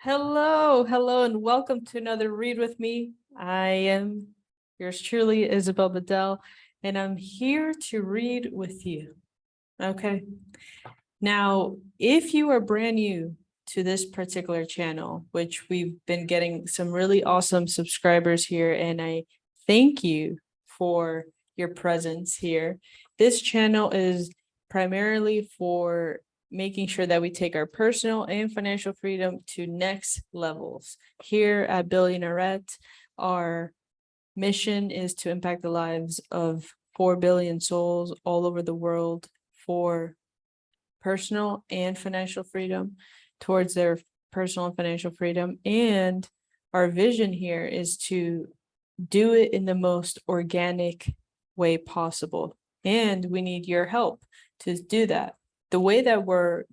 Hello, and welcome to another Read With Me. I am yours truly, Isabel Bedell, and I'm here to read with you. Okay. Now, if you are brand new to this particular channel, which we've been getting some really awesome subscribers here, and I thank you for your presence here. This channel is primarily for making sure that we take our personal and financial freedom to next levels. Here at Billionaireette, our mission is to impact the lives of 4 billion souls all over the world for personal and financial freedom, towards their personal and financial freedom. And our vision here is to do it in the most organic way possible. And we need your help to do that. The way that we're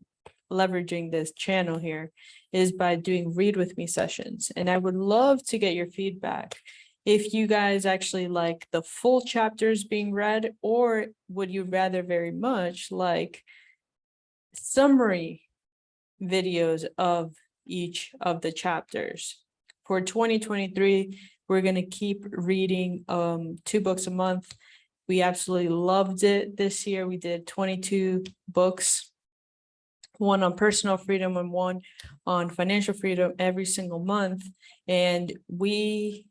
leveraging this channel here is by doing read with me sessions. And I would love to get your feedback. If you guys actually like the full chapters being read, or would you rather very much like summary videos of each of the chapters? For 2023, we're going to keep reading 2 books a month. We absolutely loved it this year. We did 22 books, one on personal freedom and one on financial freedom every single month. And the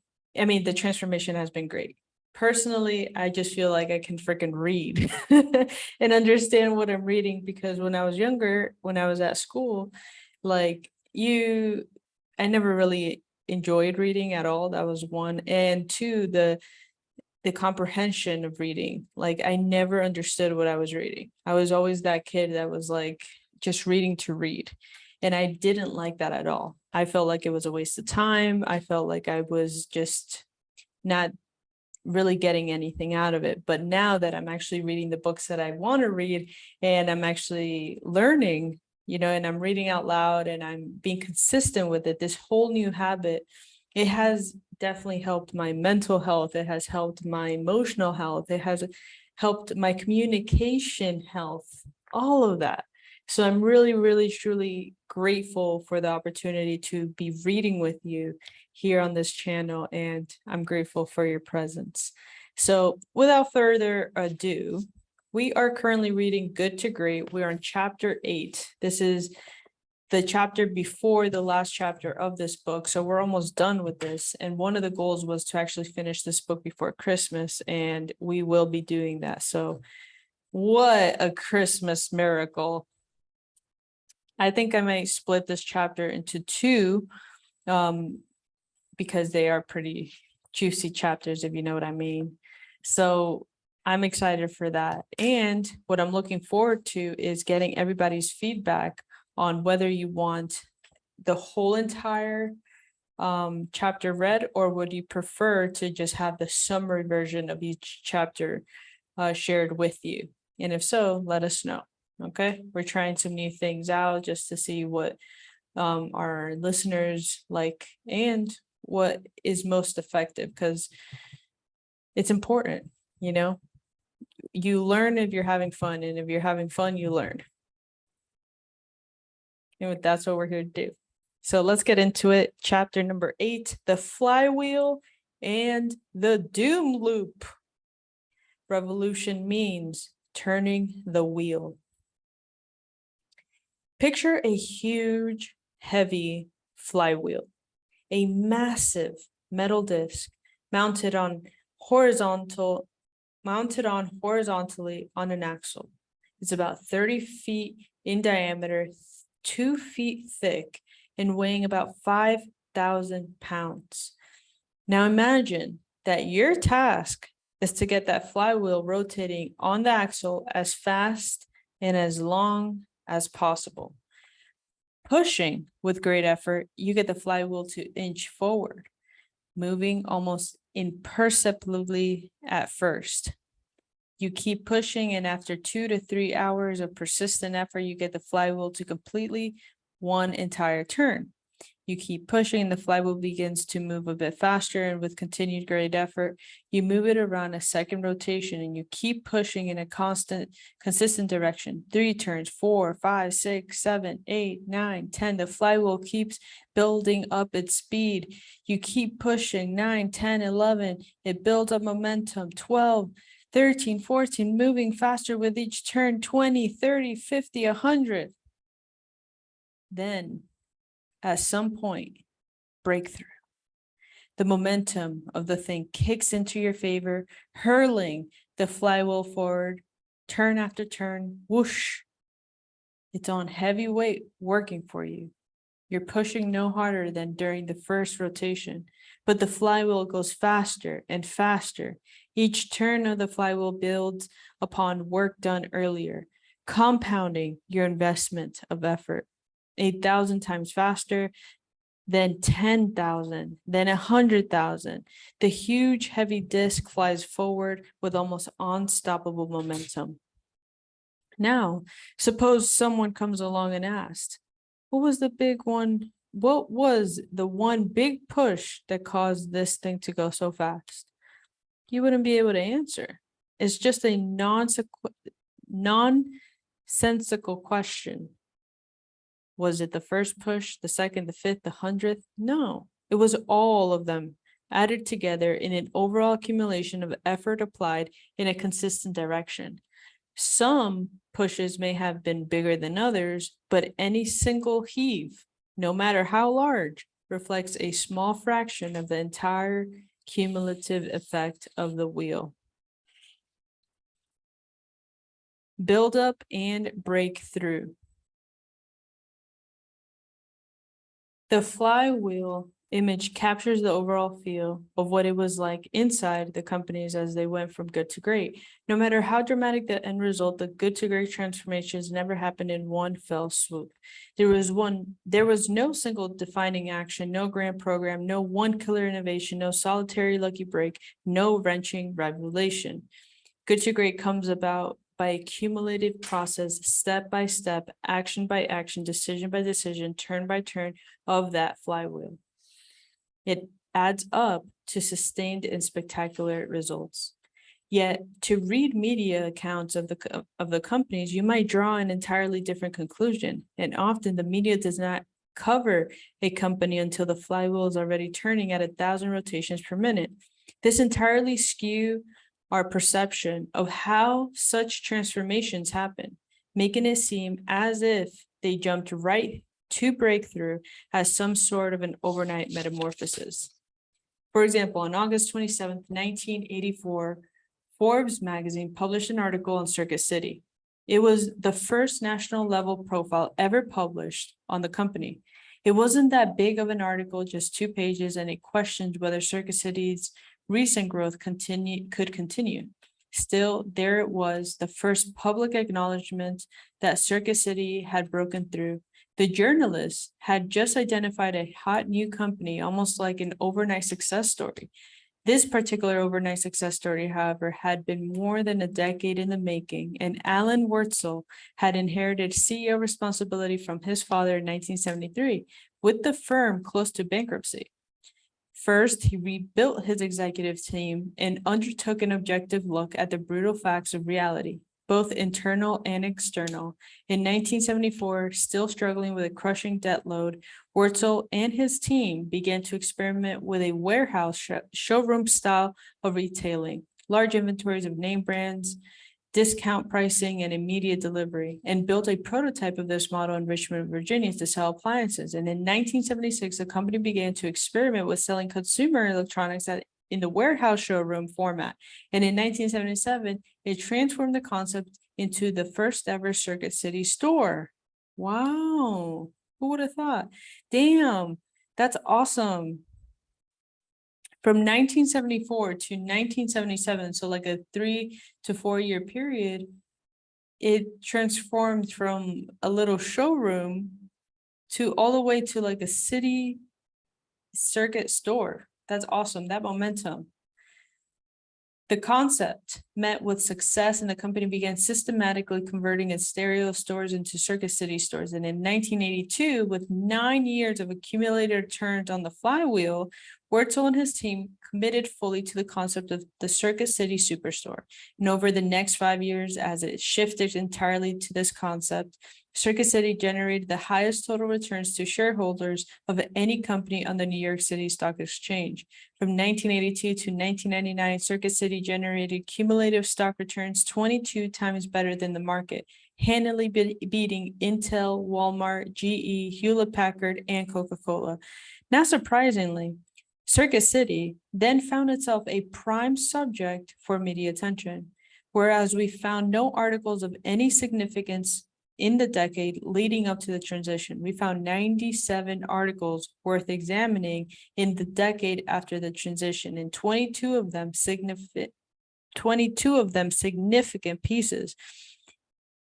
transformation has been great. Personally, I just feel like I can freaking read and understand what I'm reading, because when I was younger, when I was at school, I never really enjoyed reading at all. That was one. And two, the comprehension of reading. Like, I never understood what I was reading. I was always that kid that was like just reading to read. And I didn't like that at all. I felt like it was a waste of time. I felt like I was just not really getting anything out of it. But now that I'm actually reading the books that I want to read, and I'm actually learning, and I'm reading out loud and I'm being consistent with it, this whole new habit, it has definitely helped my mental health. It has helped my emotional health. It has helped my communication health, all of that. So I'm really, really, truly grateful for the opportunity to be reading with you here on this channel, and I'm grateful for your presence. So without further ado, we are currently reading Good to Great. We're on chapter 8. This is the chapter before the last chapter of this book. So we're almost done with this. And one of the goals was to actually finish this book before Christmas, and we will be doing that. So what a Christmas miracle. I think I might split this chapter into 2, because they are pretty juicy chapters, if you know what I mean. So I'm excited for that. And what I'm looking forward to is getting everybody's feedback on whether you want the whole entire chapter read, or would you prefer to just have the summary version of each chapter shared with you. And if so, let us know. Okay, we're trying some new things out just to see what our listeners like and what is most effective, because it's important. You learn if you're having fun, and if you're having fun, you learn. And that's what we're here to do. So let's get into it. Chapter number 8, the flywheel and the doom loop. Revolution means turning the wheel. Picture a huge, heavy flywheel, a massive metal disc mounted horizontally on an axle. It's about 30 feet in diameter, 2 feet thick, and weighing about 5,000 pounds. Now imagine that your task is to get that flywheel rotating on the axle as fast and as long as possible. Pushing with great effort, you get the flywheel to inch forward, moving almost imperceptibly at first. You keep pushing, and after 2 to 3 hours of persistent effort, you get the flywheel to completely one entire turn. You keep pushing, the flywheel begins to move a bit faster, and with continued great effort, you move it around a second rotation and you keep pushing in a consistent direction. 3 turns, 4, 5, 6, 7, 8, 9, 10. The flywheel keeps building up its speed. You keep pushing 9, 10, 11. It builds up momentum. 12, 13, 14, moving faster with each turn. 20, 30, 50, 100. Then, at some point, breakthrough. The momentum of the thing kicks into your favor, hurling the flywheel forward, turn after turn, whoosh. It's on heavy weight working for you. You're pushing no harder than during the first rotation, but the flywheel goes faster and faster. Each turn of the flywheel builds upon work done earlier, compounding your investment of effort. 8,000 times faster, then 10,000, then 100,000. The huge heavy disc flies forward with almost unstoppable momentum. Now, suppose someone comes along and asks, what was the one big push that caused this thing to go so fast? You wouldn't be able to answer. It's just a nonsensical question. Was it the first push, the second, the fifth, the 100th? No, it was all of them added together in an overall accumulation of effort applied in a consistent direction. Some pushes may have been bigger than others, but any single heave, no matter how large, reflects a small fraction of the entire cumulative effect of the wheel. Build up and breakthrough. The flywheel image captures the overall feel of what it was like inside the companies as they went from good to great. No matter how dramatic the end result, the good to great transformations never happened in one fell swoop. There was no single defining action, no grand program, no one killer innovation, no solitary lucky break, no wrenching revelation. Good to great comes about by a cumulative process, step by step, action by action, decision by decision, turn by turn of that flywheel. It adds up to sustained and spectacular results. Yet, to read media accounts of the companies, you might draw an entirely different conclusion. And often the media does not cover a company until the flywheel is already turning at 1,000 rotations per minute. This entirely skews our perception of how such transformations happen, making it seem as if they jumped right to breakthrough as some sort of an overnight metamorphosis. For example, on August 27th, 1984, Forbes magazine published an article on Circuit City. It was the first national level profile ever published on the company. It wasn't that big of an article, just 2 pages, and it questioned whether Circuit City's recent growth could continue. Still, there it was, the first public acknowledgement that Circuit City had broken through. The journalist had just identified a hot new company, almost like an overnight success story. This particular overnight success story, however, had been more than a decade in the making, and Alan Wurtzel had inherited CEO responsibility from his father in 1973, with the firm close to bankruptcy. First, he rebuilt his executive team and undertook an objective look at the brutal facts of reality, both internal and external. In 1974, still struggling with a crushing debt load, Wurtzel and his team began to experiment with a warehouse showroom style of retailing, large inventories of name brands, discount pricing, and immediate delivery, and built a prototype of this model in Richmond, Virginia to sell appliances. And in 1976, the company began to experiment with selling consumer electronics in the warehouse showroom format. And in 1977, it transformed the concept into the first ever Circuit City store. Wow, who would have thought? Damn, that's awesome. From 1974 to 1977, so like a 3 to 4 year period, it transformed from a little showroom to all the way to like a city circuit store. That's awesome, that momentum. The concept met with success and the company began systematically converting its stereo stores into Circuit City stores. And in 1982, with 9 years of accumulated returns on the flywheel, Wurtzel and his team committed fully to the concept of the Circuit City Superstore. And over the next 5 years, as it shifted entirely to this concept, Circuit City generated the highest total returns to shareholders of any company on the New York City Stock Exchange. From 1982 to 1999, Circuit City generated cumulative stock returns 22 times better than the market, handily beating Intel, Walmart, GE, Hewlett-Packard, and Coca-Cola. Not surprisingly, Circuit City then found itself a prime subject for media attention, whereas we found no articles of any significance in the decade leading up to the transition. We found 97 articles worth examining in the decade after the transition, and 22 of them significant pieces.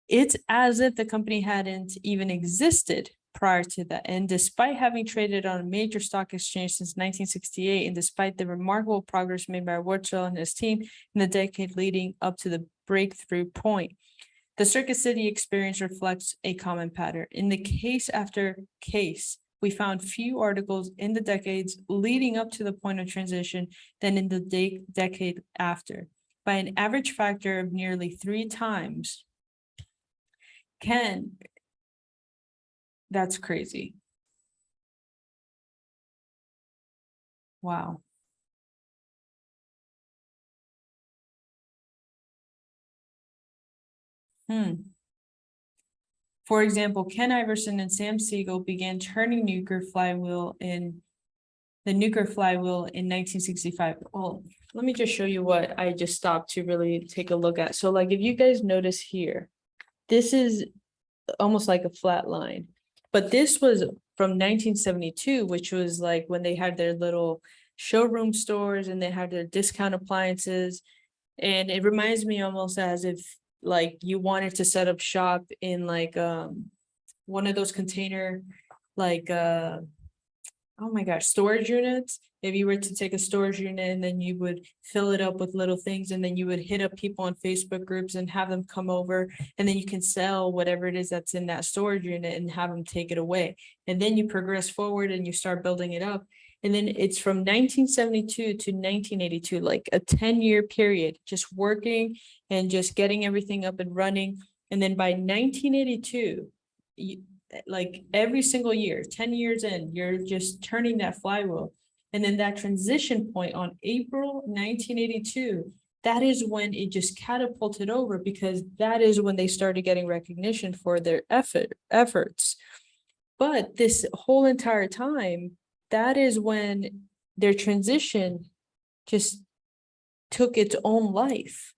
It's as if the company hadn't even existed prior to that. And despite having traded on a major stock exchange since 1968, and despite the remarkable progress made by Wurtzel and his team in the decade leading up to the breakthrough point, the Circuit City experience reflects a common pattern. In the case after case, we found few articles in the decades leading up to the point of transition than in the decade after, by an average factor of nearly 3 times. That's crazy. Wow. For example, Ken Iverson and Sam Siegel began turning the nuclear flywheel in 1965. Well, let me just show you what I just stopped to really take a look at. So like if you guys notice here, this is almost like a flat line, but this was from 1972, which was like when they had their little showroom stores and they had their discount appliances. And it reminds me almost as if like you wanted to set up shop in like one of those container like oh my gosh, storage units. If you were to take a storage unit and then you would fill it up with little things and then you would hit up people on Facebook groups and have them come over, and then you can sell whatever it is that's in that storage unit and have them take it away. And then you progress forward and you start building it up. And then it's from 1972 to 1982, like a 10-year period, just working and just getting everything up and running. And then by 1982, like every single year, 10 years in, you're just turning that flywheel. And then that transition point on April 1982, that is when it just catapulted over, because that is when they started getting recognition for their efforts. But this whole entire time, that is when their transition just took its own life.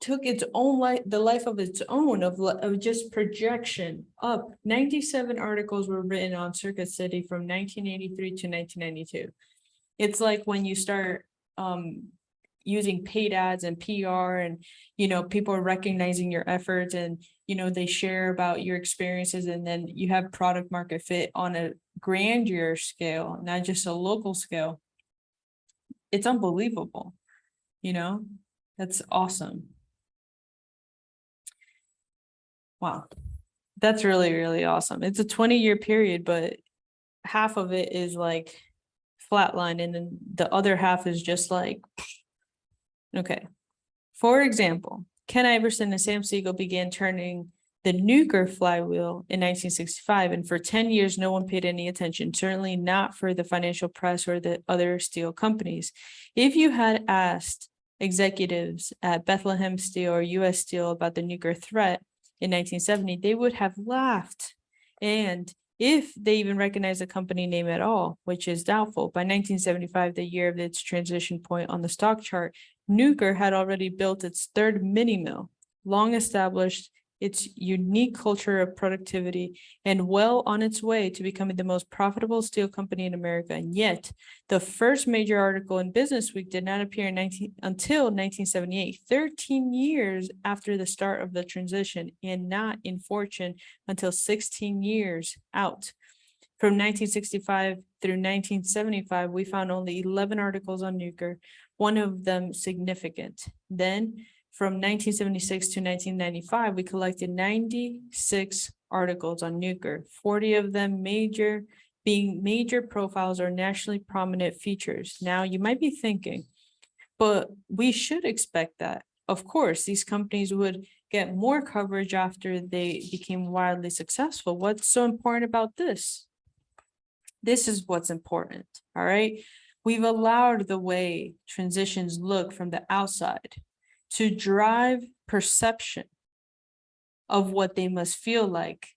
The life of its own, of just projection up. 97 articles were written on Circuit City from 1983 to 1992. It's like when you start using paid ads and PR, and people are recognizing your efforts, and they share about your experiences, and then you have product market fit on a grandeur scale, not just a local scale. It's unbelievable. That's awesome. Wow, that's really, really awesome. It's a 20-year period, but half of it is like flatline, and then the other half is just like, okay. For example, Ken Iverson and Sam Siegel began turning the nuclear flywheel in 1965, and for 10 years, no one paid any attention, certainly not for the financial press or the other steel companies. If you had asked executives at Bethlehem Steel or U.S. Steel about the nuclear threat in 1970, they would have laughed. And if they even recognized the company name at all, which is doubtful, by 1975, the year of its transition point on the stock chart, nuclear had already built its third mini mill, long established its unique culture of productivity, and well on its way to becoming the most profitable steel company in America. And yet, the first major article in Business Week did not appear until 1978, 13 years after the start of the transition, and not in Fortune until 16 years out. From 1965 through 1975, we found only 11 articles on nuclear, one of them significant. Then from 1976 to 1995, we collected 96 articles on nuclear, 40 of them being major profiles or nationally prominent features. Now, you might be thinking, but we should expect that. Of course, these companies would get more coverage after they became wildly successful. What's so important about this? This is what's important, all right? We've allowed the way transitions look from the outside to drive perception of what they must feel like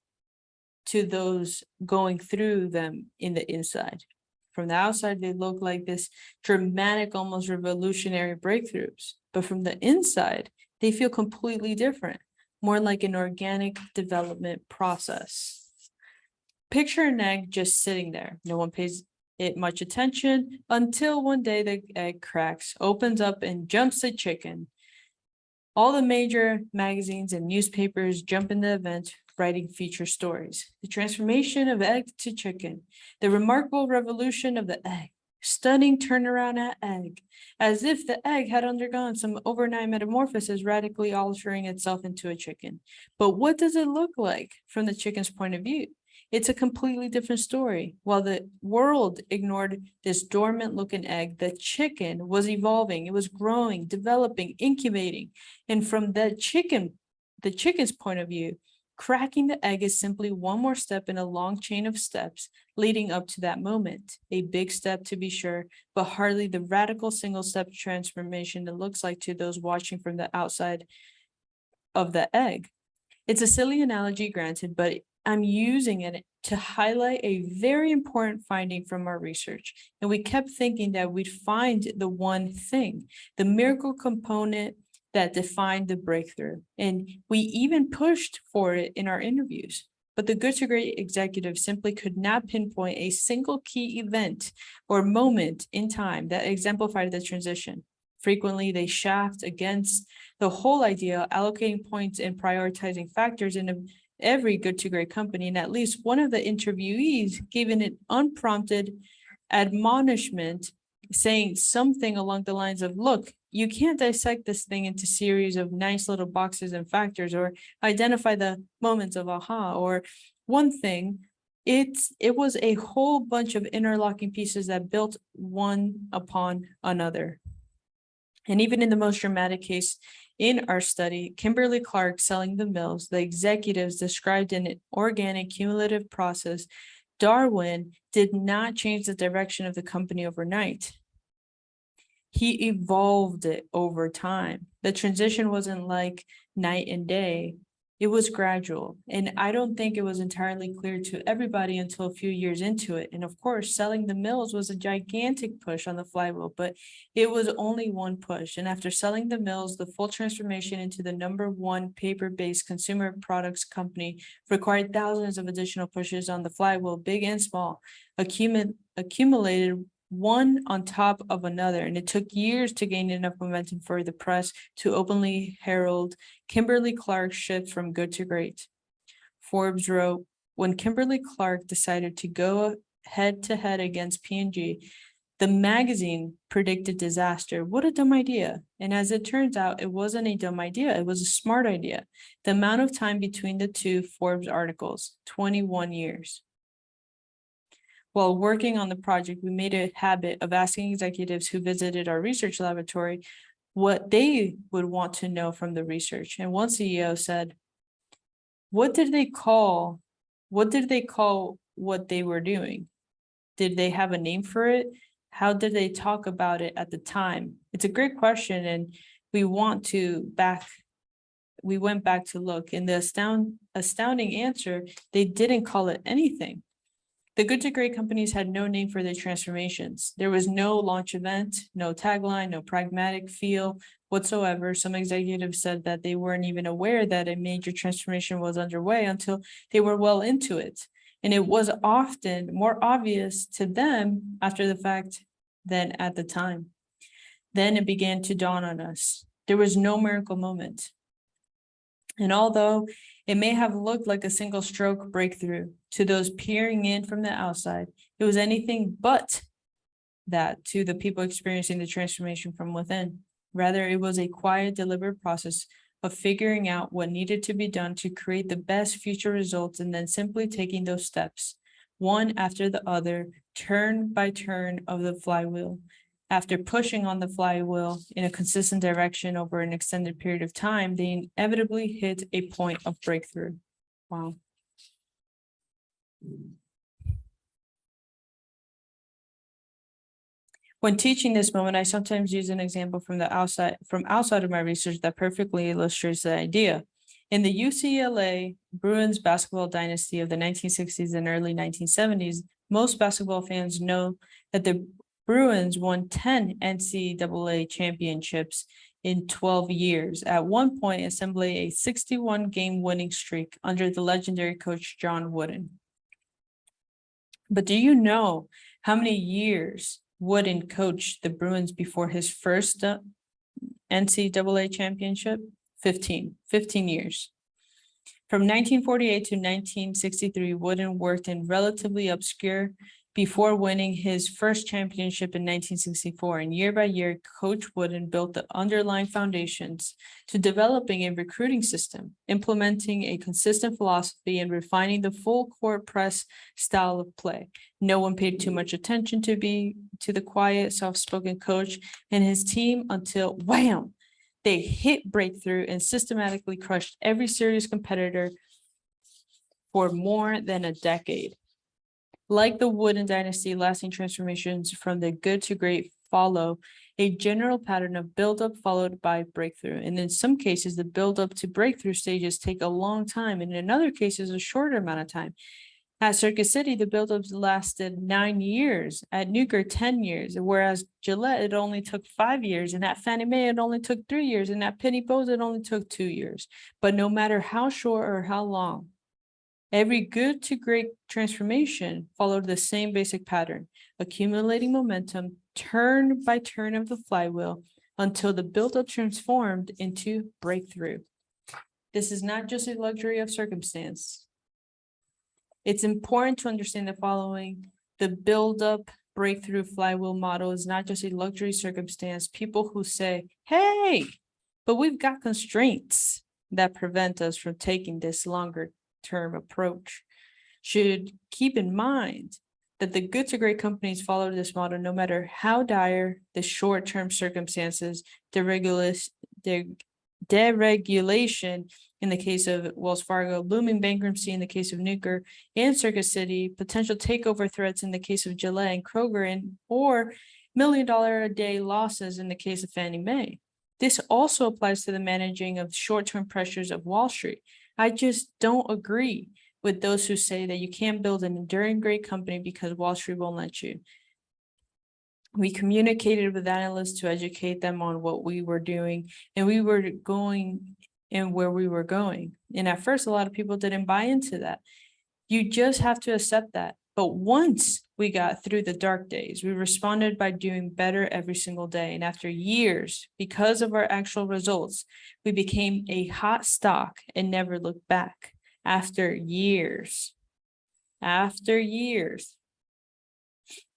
to those going through them in the inside. From the outside, they look like this dramatic, almost revolutionary breakthroughs. But from the inside, they feel completely different, more like an organic development process. Picture an egg just sitting there. No one pays it much attention until one day the egg cracks, opens up, and jumps a chicken. All the major magazines and newspapers jump in the event, writing feature stories. The transformation of egg to chicken, the remarkable revolution of the egg, stunning turnaround at egg, as if the egg had undergone some overnight metamorphosis, radically altering itself into a chicken. But what does it look like from the chicken's point of view? It's a completely different story. While the world ignored this dormant looking egg, the chicken was evolving. It was growing, developing, incubating. And from the chicken's point of view, cracking the egg is simply one more step in a long chain of steps leading up to that moment. A big step, to be sure, but hardly the radical single-step transformation it looks like to those watching from the outside of the egg. It's a silly analogy, granted, but I'm using it to highlight a very important finding from our research. And we kept thinking that we'd find the one thing, the miracle component that defined the breakthrough. And we even pushed for it in our interviews. But the Good to Great executives simply could not pinpoint a single key event or moment in time that exemplified the transition. Frequently, they shaft against the whole idea, allocating points and prioritizing factors in every Good to Great company. And at least one of the interviewees gave an unprompted admonishment saying something along the lines of, look, you can't dissect this thing into series of nice little boxes and factors or identify the moments of aha. Or one thing, it was a whole bunch of interlocking pieces that built one upon another. And even in the most dramatic case in our study, Kimberly-Clark selling the mills, the executives described an organic cumulative process. Darwin did not change the direction of the company overnight. He evolved it over time. The transition wasn't like night and day. It was gradual. And I don't think it was entirely clear to everybody until a few years into it. And of course, selling the mills was a gigantic push on the flywheel, but it was only one push. And after selling the mills, the full transformation into the #1 paper-based consumer products company required thousands of additional pushes on the flywheel, big and small, accumulated one on top of another, and it took years to gain enough momentum for the press to openly herald Kimberly-Clark's shift from good to great. Forbes wrote, when Kimberly-Clark decided to go head-to-head against P&G, the magazine predicted disaster. What a dumb idea. And as it turns out, it wasn't a dumb idea. It was a smart idea. The amount of time between the two Forbes articles, 21 years. While working on the project, we made a habit of asking executives who visited our research laboratory what they would want to know from the research. And one CEO said, what did they call what they were doing? Did they have a name for it? How did they talk about it at the time? It's a great question, and we went back to look. In the astounding answer, they didn't call it anything. The good to great companies had no name for their transformations. There was no launch event, no tagline, no pragmatic feel whatsoever. Some executives said that they weren't even aware that a major transformation was underway until they were well into it. And it was often more obvious to them after the fact than at the time. Then it began to dawn on us. There was no miracle moment. And although it may have looked like a single stroke breakthrough to those peering in from the outside, it was anything but that to the people experiencing the transformation from within. Rather, it was a quiet, deliberate process of figuring out what needed to be done to create the best future results, and then simply taking those steps, one after the other, turn by turn of the flywheel. After pushing on the flywheel in a consistent direction over an extended period of time, they inevitably hit a point of breakthrough. Wow. When teaching this moment, I sometimes use an example from outside of my research that perfectly illustrates the idea. In the UCLA Bruins basketball dynasty of the 1960s and early 1970s, most basketball fans know that the Bruins won 10 NCAA championships in 12 years, at one point assembling a 61-game winning streak under the legendary coach John Wooden. But do you know how many years Wooden coached the Bruins before his first NCAA championship? 15 years. From 1948 to 1963, Wooden worked in relatively obscure before winning his first championship in 1964. And year by year, Coach Wooden built the underlying foundations to developing a recruiting system, implementing a consistent philosophy, and refining the full court press style of play. No one paid too much attention to the quiet, soft-spoken coach and his team until, wham, they hit breakthrough and systematically crushed every serious competitor for more than a decade. Like the Wooden dynasty, lasting transformations from the good to great follow a general pattern of buildup followed by breakthrough. And in some cases, the buildup to breakthrough stages take a long time, and in other cases, a shorter amount of time. At Circuit City, the buildups lasted 9 years. At Nuker, 10 years, whereas Gillette, it only took 5 years, and at Fannie Mae, it only took 3 years, and at Penny Bose, it only took 2 years. But no matter how short or how long, every good to great transformation followed the same basic pattern, accumulating momentum, turn by turn of the flywheel, until the buildup transformed into breakthrough. This is not just a luxury of circumstance. It's important to understand the following. The buildup breakthrough flywheel model is not just a luxury circumstance. People who say, hey, but we've got constraints that prevent us from taking this longer term approach should keep in mind that the good to great companies follow this model no matter how dire the short-term circumstances, deregulation in the case of Wells Fargo, looming bankruptcy in the case of Nuker and Circuit City, potential takeover threats in the case of Gillette and Kroger, or $1 million a day losses in the case of Fannie Mae. This also applies to the managing of short-term pressures of Wall Street. I just don't agree with those who say that you can't build an enduring great company because Wall Street won't let you. We communicated with analysts to educate them on what we were doing, and we were going and where we were going. And at first, a lot of people didn't buy into that. You just have to accept that. But once we got through the dark days, we responded by doing better every single day. And after years, because of our actual results, we became a hot stock and never looked back. After years.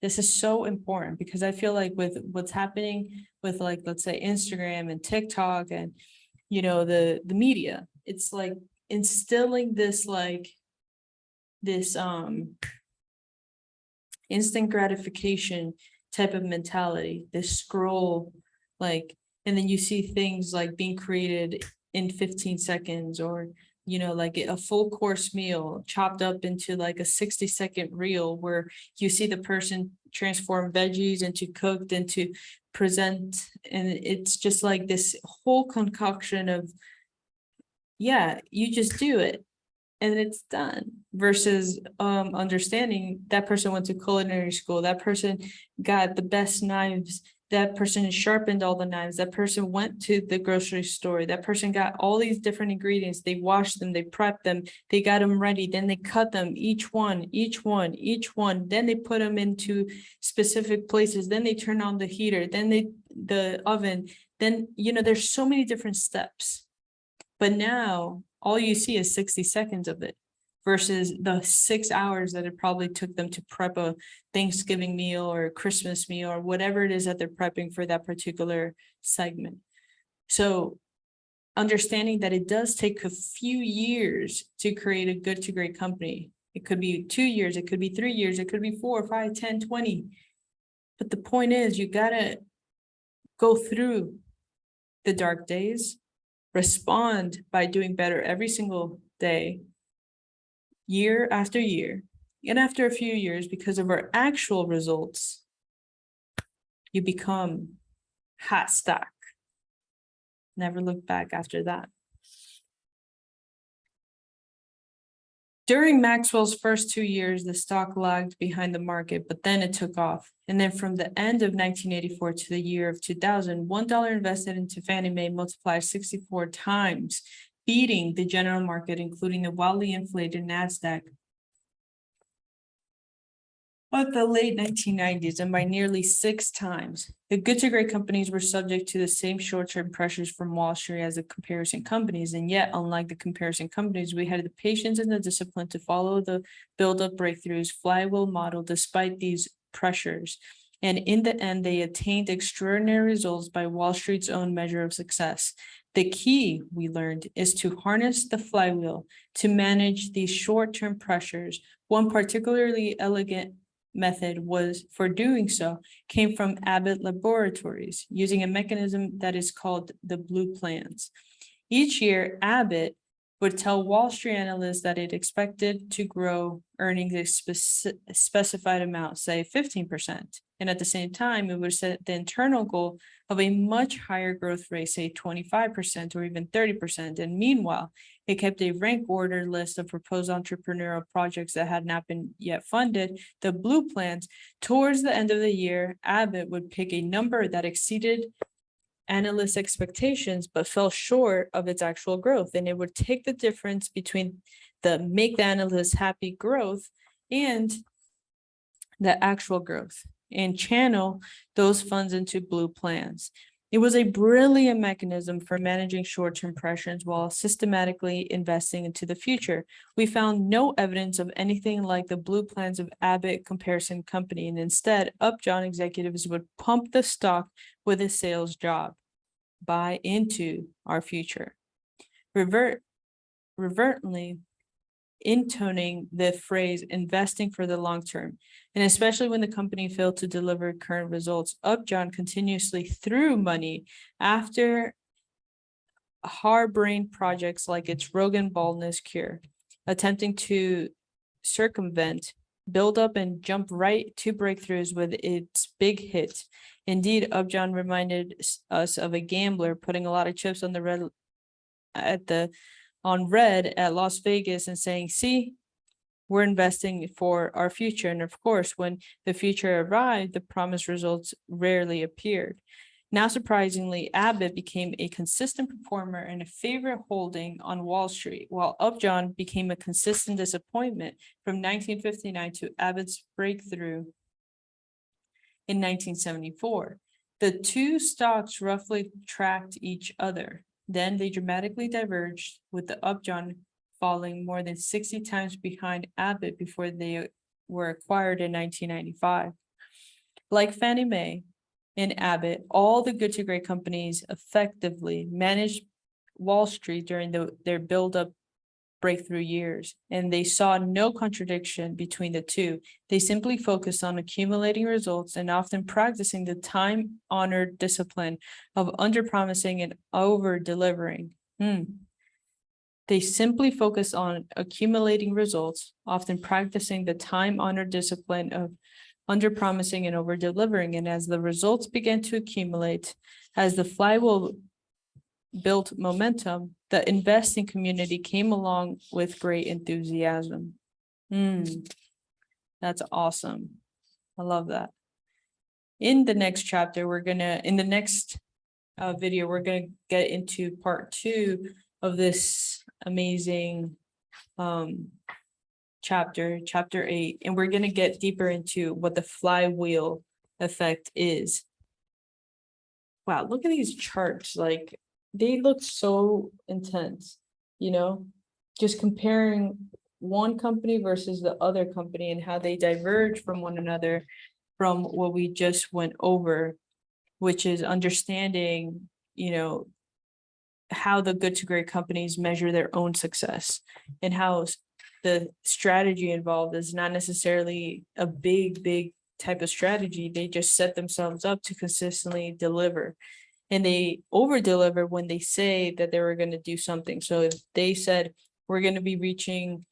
This is so important because I feel like with what's happening with, like, let's say Instagram and TikTok and, you know, the media, it's like instilling this instant gratification type of mentality, this scroll, like, and then you see things like being created in 15 seconds, or, you know, like a full course meal chopped up into like a 60-second reel where you see the person transform veggies into cooked into present. And it's just like this whole concoction of, yeah, you just do it and it's done, versus understanding that person went to culinary school, that person got the best knives, that person sharpened all the knives, that person went to the grocery store, that person got all these different ingredients, they washed them, they prepped them, they got them ready, then they cut them, each one, then they put them into specific places, then they turn on the heater, then the oven, then, you know, there's so many different steps. But now all you see is 60 seconds of it versus the 6 hours that it probably took them to prep a Thanksgiving meal or a Christmas meal or whatever it is that they're prepping for that particular segment. So understanding that it does take a few years to create a good to great company. It could be 2 years, it could be 3 years, it could be 4, 5, 10, 20. But the point is, you gotta go through the dark days, respond by doing better every single day, year after year. And after a few years, because of our actual results, you become hot stock. Never look back after that. During Maxwell's first 2 years, the stock lagged behind the market, but then it took off. And then from the end of 1984 to the year of 2000, $1 invested into Fannie Mae multiplied 64 times, beating the general market, including the wildly inflated NASDAQ of the late 1990s, and by nearly 6 times. The good to great companies were subject to the same short-term pressures from Wall Street as the comparison companies, and yet, unlike the comparison companies, we had the patience and the discipline to follow the build-up breakthroughs flywheel model despite these pressures. And in the end, they attained extraordinary results by Wall Street's own measure of success. The key, we learned, is to harness the flywheel to manage these short-term pressures. One particularly elegant method was for doing so came from Abbott Laboratories, using a mechanism that is called the blue plans. Each year, Abbott would tell Wall Street analysts that it expected to grow earnings a specified amount, say 15%. And at the same time, it would set the internal goal of a much higher growth rate, say 25% or even 30%. And meanwhile, it kept a rank order list of proposed entrepreneurial projects that had not been yet funded, the blue plans. Towards the end of the year, Abbott would pick a number that exceeded analysts' expectations, but fell short of its actual growth. And it would take the difference between the make the analysts happy growth and the actual growth and channel those funds into blue plans. It was a brilliant mechanism for managing short-term pressures while systematically investing into the future. We found no evidence of anything like the blue plans of Abbott Comparison Company, and instead, Upjohn executives would pump the stock with a sales job. Buy into our future. Reverently intoning the phrase investing for the long term. And especially when the company failed to deliver current results, Upjohn continuously threw money after hard-brained projects like its Rogan baldness cure, attempting to circumvent, build up, and jump right to breakthroughs with its big hit. Indeed, Upjohn reminded us of a gambler putting a lot of chips on the red at Las Vegas and saying, see, we're investing for our future. And of course, when the future arrived, the promised results rarely appeared. Now, surprisingly, Abbott became a consistent performer and a favorite holding on Wall Street, while Upjohn became a consistent disappointment from 1959 to Abbott's breakthrough in 1974. The two stocks roughly tracked each other. Then they dramatically diverged, with the Upjohn falling more than 60 times behind Abbott before they were acquired in 1995. Like Fannie Mae and Abbott, all the good to great companies effectively managed Wall Street during their build-up breakthrough years, and they saw no contradiction between the two. They simply focused on accumulating results and often practicing the time-honored discipline of under-promising and over-delivering. They simply focus on accumulating results, often practicing the time-honored discipline of under-promising and over-delivering. And as the results began to accumulate, as the flywheel built momentum, the investing community came along with great enthusiasm. That's awesome. I love that. In the next chapter, in the next video, we're gonna get into part 2 of this amazing chapter 8, and we're gonna get deeper into what the flywheel effect is. Wow, look at these charts, like they look so intense, just comparing one company versus the other company and how they diverge from one another from what we just went over, which is understanding, how the good to great companies measure their own success and how the strategy involved is not necessarily a big type of strategy. They just set themselves up to consistently deliver. And they over deliver when they say that they were going to do something. So if they said, we're going to be reaching,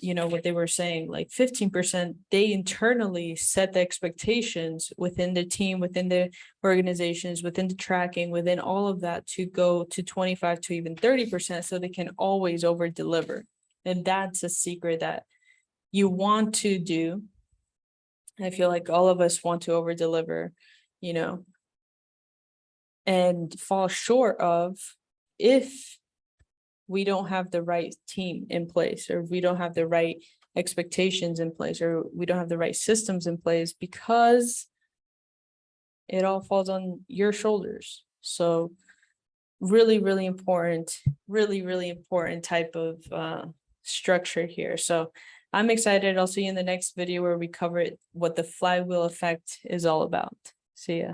what they were saying, like 15%, they internally set the expectations within the team, within the organizations, within the tracking, within all of that to go to 25 to even 30%. So they can always over deliver. And that's a secret that you want to do. I feel like all of us want to over deliver, and fall short of if we don't have the right team in place, or we don't have the right expectations in place, or we don't have the right systems in place, because it all falls on your shoulders. So really, really important type of structure here. So I'm excited. I'll see you in the next video where we cover what the flywheel effect is all about. See ya.